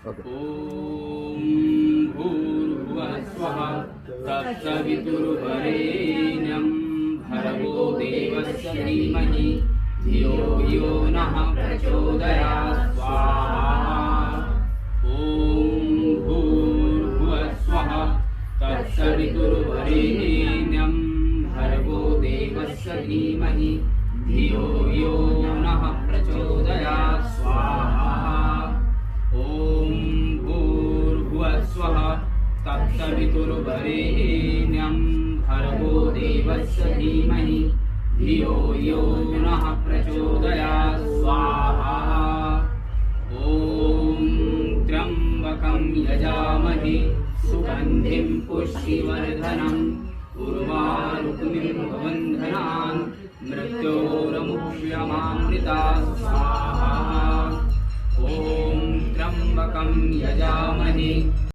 Okay. ओम भूर्भुवः स्वः तत्सवितुर्वरेण्यं भर्गो देवस्य धीमहि धियो यो नः प्रचोदयात् स्वाहा. ओम भूर्भुवः स्वः तत्सवितुर्वरेण्यं भर्गो देवस्य धीमहि धियो यो नः प्रचोदयात् स्वाहा. ओम भूर्भुवः स्वः तत्सवितुर्वरेण्यं भर्गो देवस्य धीमहि धियो यो नः प्रचोदयात् स्वाहा. ओम त्र्यंबकं यजामहे सुगन्धिं पुष्टिवर्धनम् उर्वारुकमिव बन्धनान् मृत्योर्मुक्ष्यमामृतात् स्वाहा. ओम त्र्यंबकं यजामहे